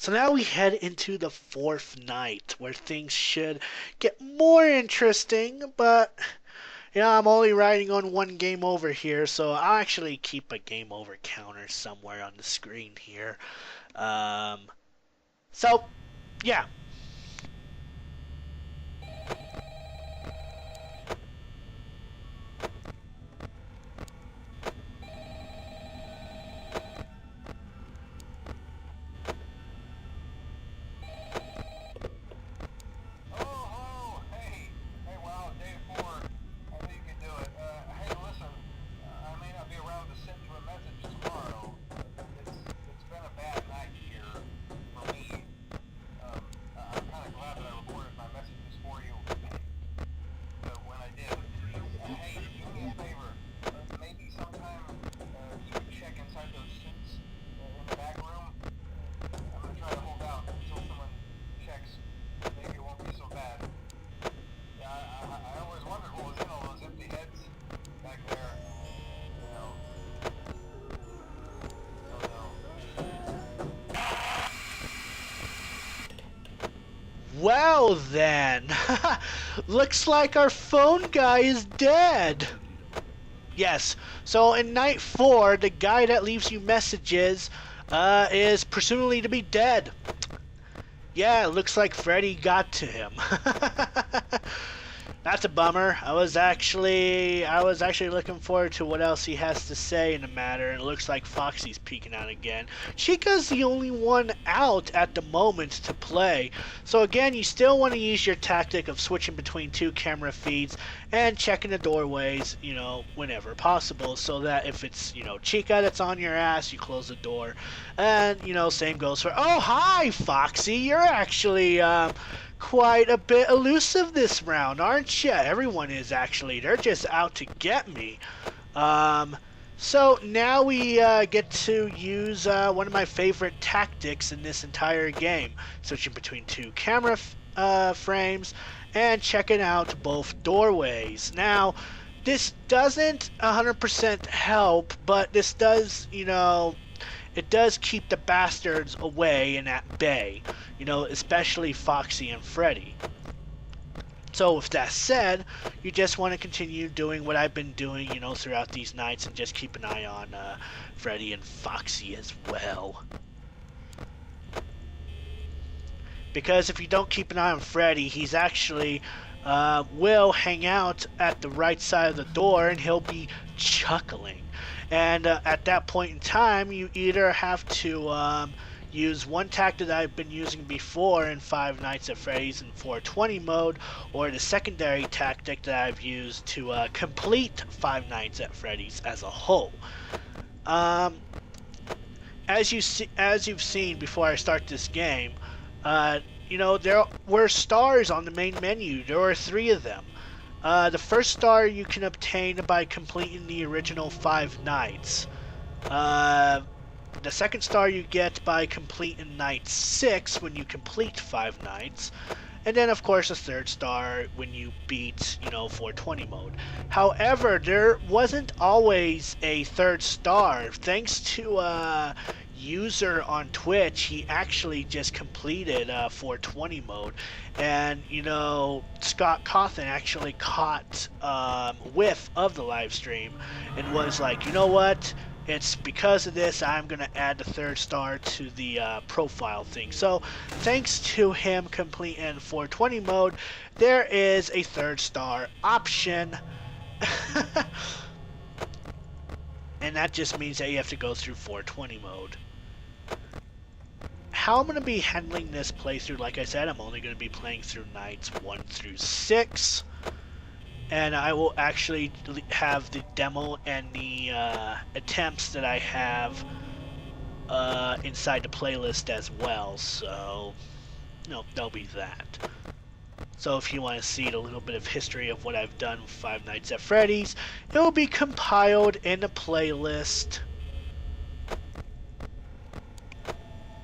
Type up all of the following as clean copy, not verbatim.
So now we head into the fourth night where things should get more interesting, but I'm only riding on one game over here, so I'll actually keep a game over counter somewhere on the screen here. Um, so, yeah. Oh, hey, wow, day four. I knew you could do it. Hey, listen, I may not be around to send you a message tomorrow. It's been a bad night here for me. I'm kind of glad that I recorded my messages for you when I did. Hey, do me a favor. Maybe sometime you could check inside those suits in the back room. I'm gonna try to hold out until someone checks. Maybe it won't be so bad. Yeah, I always wondered what was in all those empty heads back there. You know. Oh no. Well then, looks like our phone guy is dead. Yes, so in night 4, the guy that leaves you messages is presumably to be dead. Yeah, it looks like Freddy got to him. That's a bummer. I was actually looking forward to what else he has to say in the matter, and it looks like Foxy's peeking out again. Chica's the only one out at the moment to play. So again, you still want to use your tactic of switching between two camera feeds and checking the doorways, whenever possible, so that if it's, Chica that's on your ass, you close the door. And, same goes for, oh, hi, Foxy, you're actually, quite a bit elusive this round, aren't you? Everyone is actually. They're just out to get me. So now we get to use one of my favorite tactics in this entire game, switching between two camera frames and checking out both doorways. Now, this doesn't 100% help, but this does, it does keep the bastards away and at bay, especially Foxy and Freddy. So with that said, you just want to continue doing what I've been doing, throughout these nights, and just keep an eye on Freddy and Foxy as well. Because if you don't keep an eye on Freddy, he's actually will hang out at the right side of the door and he'll be chuckling. And at that point in time, you either have to use one tactic that I've been using before in Five Nights at Freddy's in 420 mode, or the secondary tactic that I've used to complete Five Nights at Freddy's as a whole. As you've seen before I start this game, there were stars on the main menu. There were 3 of them. The first star you can obtain by completing the original Five Nights. The second star you get by completing Night 6 when you complete Five Nights. And then, of course, a third star when you beat, 420 mode. However, there wasn't always a third star. Thanks to a user on Twitch, he actually just completed 420 mode. And, Scott Cawthon actually caught whiff of the live stream and was like, you know what? It's because of this I'm going to add the third star to the profile thing. So thanks to him completing 420 mode, there is a third star option. And that just means that you have to go through 420 mode. How I'm going to be handling this playthrough, like I said, I'm only going to be playing through nights 1 through 6. And I will actually have the demo and the attempts that I have inside the playlist as well. So, there'll be that. So if you want to see a little bit of history of what I've done with Five Nights at Freddy's, it will be compiled in a playlist.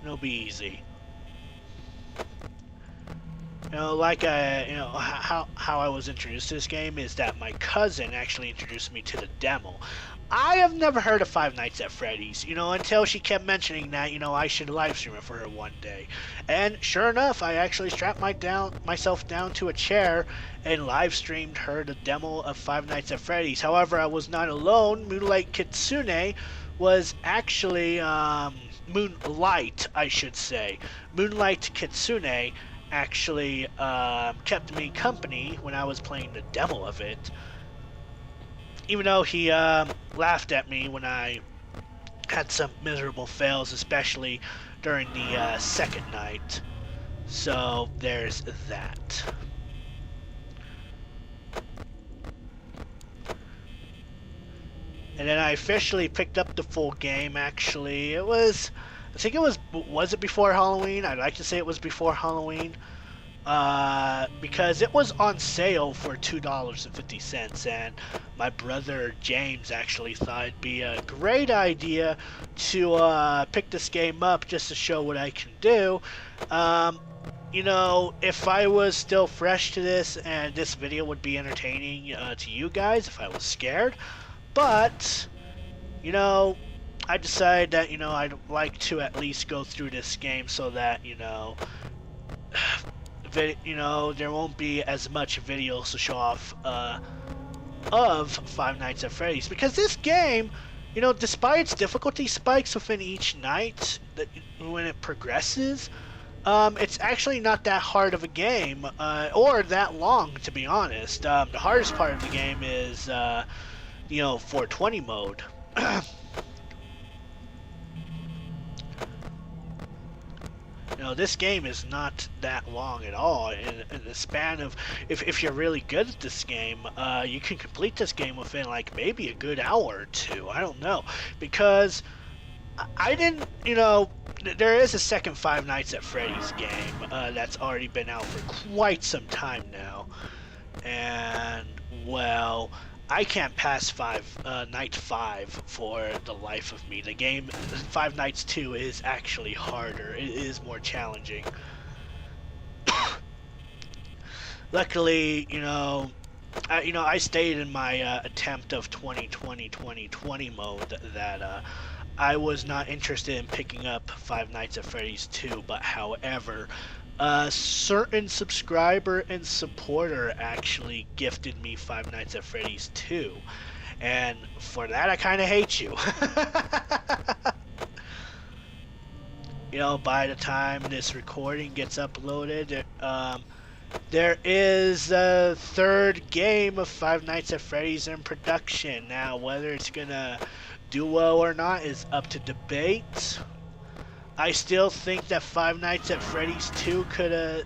It'll be easy. How I was introduced to this game is that my cousin actually introduced me to the demo. I have never heard of Five Nights at Freddy's, until she kept mentioning that, I should live stream it for her one day. And sure enough, I actually strapped myself down to a chair and live streamed her the demo of Five Nights at Freddy's. However, I was not alone. Moonlight Kitsune was actually, Moonlight, I should say. Moonlight Kitsune actually kept me company when I was playing the demo of it. Even though he laughed at me when I had some miserable fails, especially during the second night. So there's that. And then I officially picked up the full game, actually. I think it was it before Halloween? I'd like to say it was before Halloween. Because it was on sale for $2.50, and my brother James actually thought it'd be a great idea to pick this game up just to show what I can do. If I was still fresh to this, and this video would be entertaining to you guys if I was scared, but, I decided that, I'd like to at least go through this game so that, there won't be as much videos to show off of Five Nights at Freddy's, because this game, despite its difficulty spikes within each night, that when it progresses, it's actually not that hard of a game, or that long, to be honest. The hardest part of the game is, 420 mode. This game is not that long at all. In the span of, if you're really good at this game, you can complete this game within like maybe a good hour or two. I don't know, because I didn't, there is a second Five Nights at Freddy's game that's already been out for quite some time now, and well, I can't pass Night 5 for the life of me. The game, Five Nights 2, is actually harder. It is more challenging. Luckily, I stayed in my attempt of 2020 mode that I was not interested in picking up Five Nights at Freddy's 2, but however, a certain subscriber and supporter actually gifted me Five Nights at Freddy's 2, and for that I kind of hate you. By the time this recording gets uploaded, there is a third game of Five Nights at Freddy's in production. Now, whether it's gonna do well or not is up to debate. I still think that Five Nights at Freddy's 2 could have,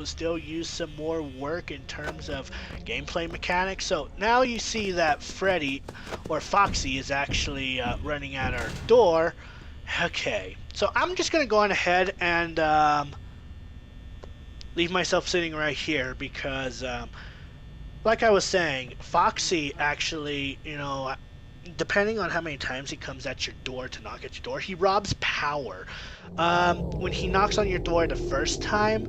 still use some more work in terms of gameplay mechanics. So now you see that Freddy, or Foxy, is actually running at our door. Okay, so I'm just going to go on ahead and leave myself sitting right here because, like I was saying, Foxy actually, depending on how many times he comes at your door to knock at your door, he robs power. When he knocks on your door the first time,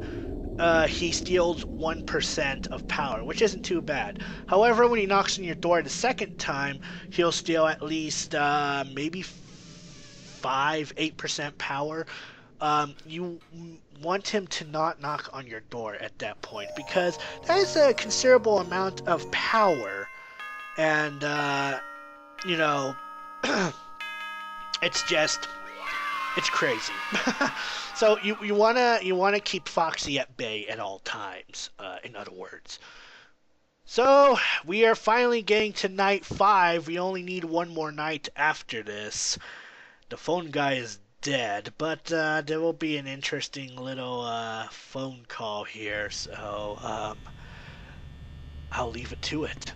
he steals 1% of power, which isn't too bad. However, when he knocks on your door the second time, he'll steal at least maybe 5-8% power. You want him to not knock on your door at that point, because that is a considerable amount of power, and it's crazy. So you wanna keep Foxy at bay at all times, in other words. So we are finally getting to night 5. We only need one more night after this. The phone guy is dead, but there will be an interesting little phone call here, so I'll leave it to it.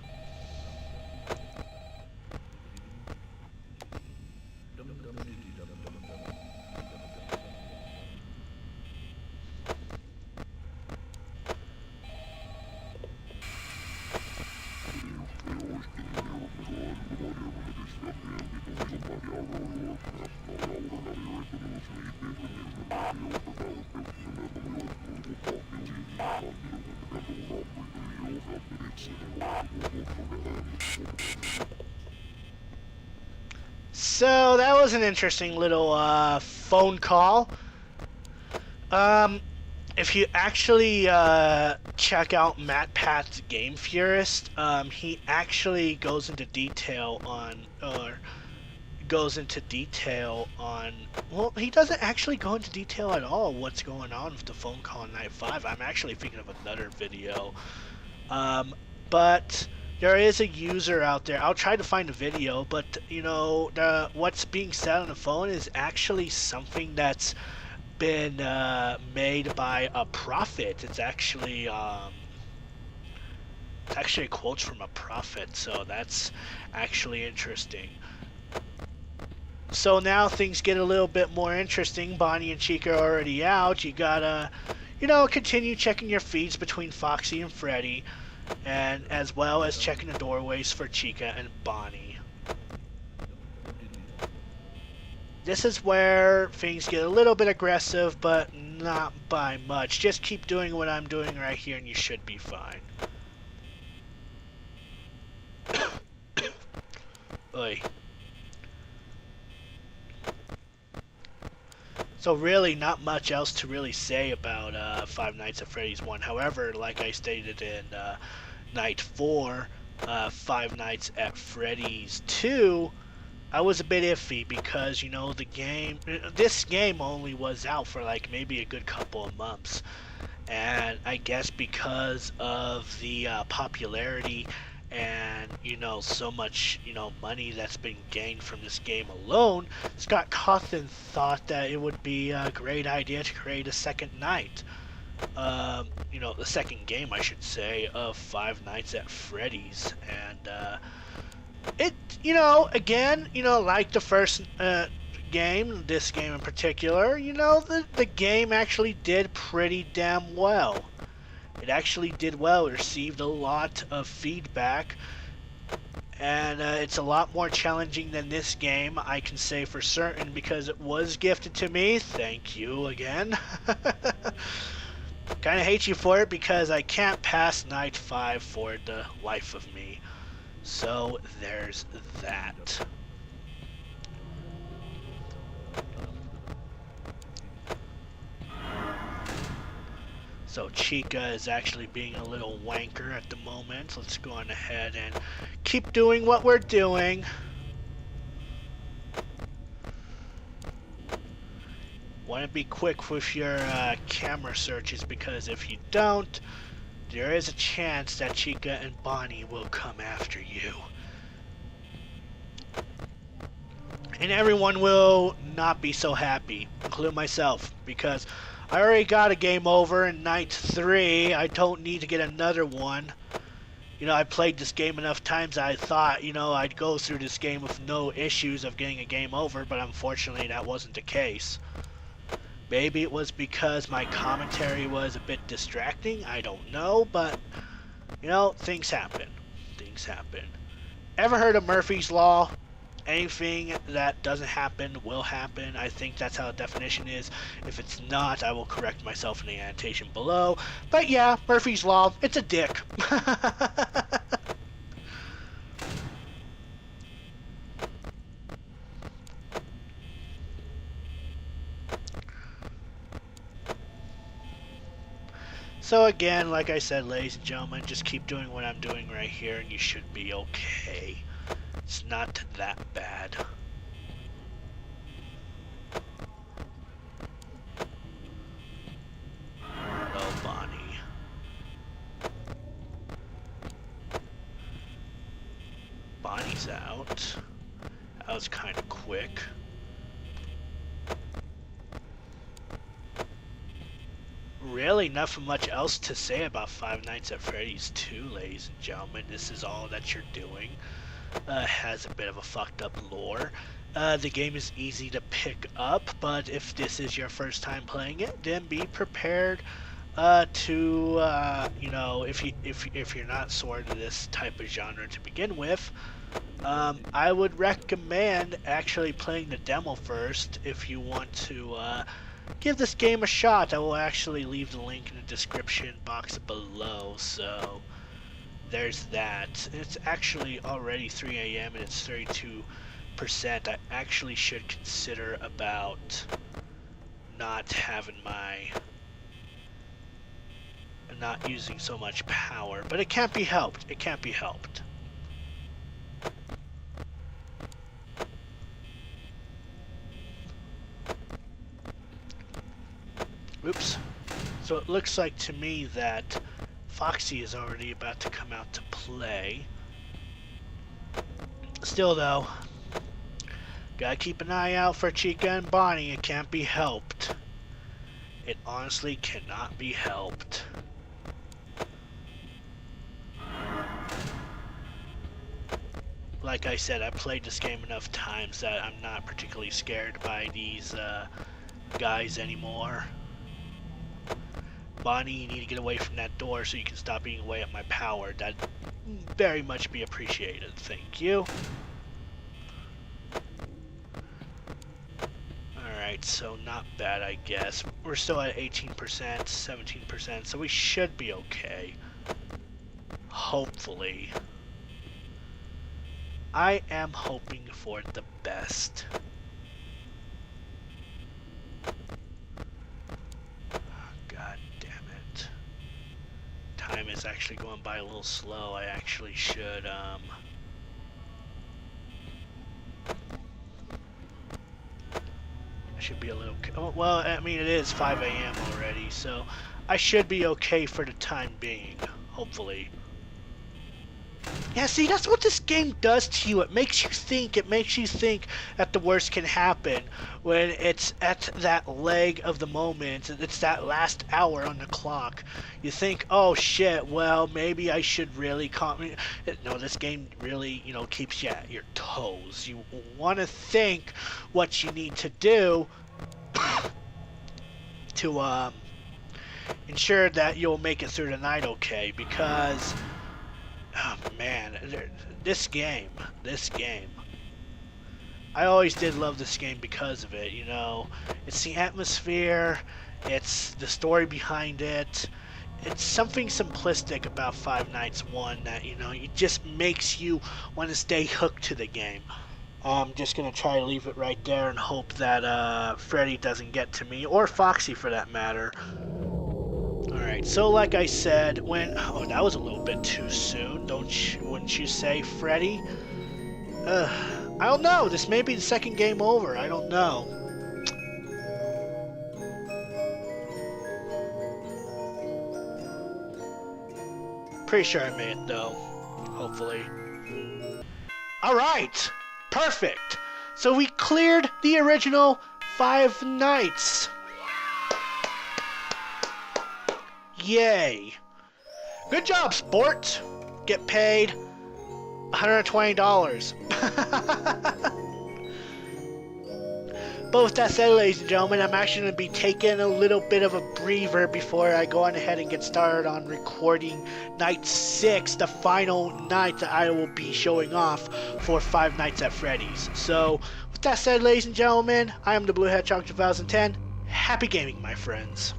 So that was an interesting little phone call. If you actually check out Matt Pat's Game Furist, he actually goes into detail on, well, he doesn't actually go into detail at all what's going on with the phone call in Night 5. I'm actually thinking of another video. But there is a user out there. I'll try to find a video, but you know, what's being said on the phone is actually something that's been made by a prophet. It's actually quotes from a prophet, so that's actually interesting. So now things get a little bit more interesting. Bonnie and Chica are already out. You gotta, you know, continue checking your feeds between Foxy and Freddy, and as well as checking the doorways for Chica and Bonnie. This is where things get a little bit aggressive, but not by much. Just keep doing what I'm doing right here and you should be fine. Oy. So really not much else to really say about Five Nights at Freddy's 1. However, like I stated in Night 4, Five Nights at Freddy's 2, I was a bit iffy because, you know, this game only was out for like maybe a good couple of months. And I guess because of the popularity and, you know, so much, you know, money that's been gained from this game alone, Scott Cawthon thought that it would be a great idea to create a second night. You know, the second game, I should say, of Five Nights at Freddy's. And, it, you know, again, you know, like the first game, this game in particular, you know, the game actually did pretty damn well. It actually did well. It received a lot of feedback, and it's a lot more challenging than this game, I can say for certain, because it was gifted to me. Thank you again. Kind of hate you for it because I can't pass Night 5 for the life of me. So there's that. So Chica is actually being a little wanker at the moment. Let's go on ahead and keep doing what we're doing. Want to be quick with your camera searches, because if you don't, there is a chance that Chica and Bonnie will come after you. And everyone will not be so happy, including myself, because I already got a game over in Night 3. I don't need to get another one. You know, I played this game enough times I thought, you know, I'd go through this game with no issues of getting a game over, but unfortunately that wasn't the case. Maybe it was because my commentary was a bit distracting, I don't know, but, you know, things happen. Things happen. Ever heard of Murphy's Law? Anything that doesn't happen will happen. I think that's how the definition is. If it's not, I will correct myself in the annotation below. But yeah, Murphy's Law, it's a dick. So again, like I said, ladies and gentlemen, just keep doing what I'm doing right here and you should be okay. It's not that bad. Hello, Bonnie. Bonnie's out. That was kind of quick. Really nothing much else to say about Five Nights at Freddy's 2, ladies and gentlemen. This is all that you're doing. Has a bit of a fucked up lore. The game is easy to pick up, but if this is your first time playing it, then be prepared to you know, if you're not sort of this type of genre to begin with, I would recommend actually playing the demo first if you want to give this game a shot. I will actually leave the link in the description box below, so there's that. It's actually already 3 a.m. and it's 32 I actually should consider about not having not using so much power, but it can't be helped. It can't be helped. Oops. So it looks like to me that Foxy is already about to come out to play. Still though, gotta keep an eye out for Chica and Bonnie. It can't be helped. It honestly cannot be helped. Like I said, I played this game enough times that I'm not particularly scared by these guys anymore. Bonnie, you need to get away from that door so you can stop eating away at my power. That'd very much be appreciated. Thank you. Alright, so not bad, I guess. We're still at 18%, 17%, so we should be okay. Hopefully. I am hoping for the best. God damn it. Time is actually going by a little slow. I actually should, I should be a little... Oh, well, I mean, it is 5 a.m. already, so I should be okay for the time being, hopefully. Yeah, see, that's what this game does to you. It makes you think that the worst can happen when it's at that leg of the moment. It's that last hour on the clock. You think, oh shit, well, maybe I should really No, this game really, keeps you at your toes. You want to think what you need to do to ensure that you'll make it through the night okay, because... Oh man, this game. I always did love this game because of it, It's the atmosphere, it's the story behind it. It's something simplistic about Five Nights 1 that, it just makes you want to stay hooked to the game. I'm just going to try to leave it right there and hope that Freddy doesn't get to me, or Foxy for that matter. Alright, so like I said, oh, that was a little bit too soon, wouldn't you say, Freddy? I don't know, this may be the second game over, I don't know. Pretty sure I made it though, hopefully. Alright, perfect! So we cleared the original 5 nights. Yay. Good job, sport. Get paid $120. But with that said, ladies and gentlemen, I'm actually going to be taking a little bit of a breather before I go on ahead and get started on recording night 6, the final night that I will be showing off for Five Nights at Freddy's. So, with that said, ladies and gentlemen, I am the Blue Hedgehog 2010. Happy gaming, my friends.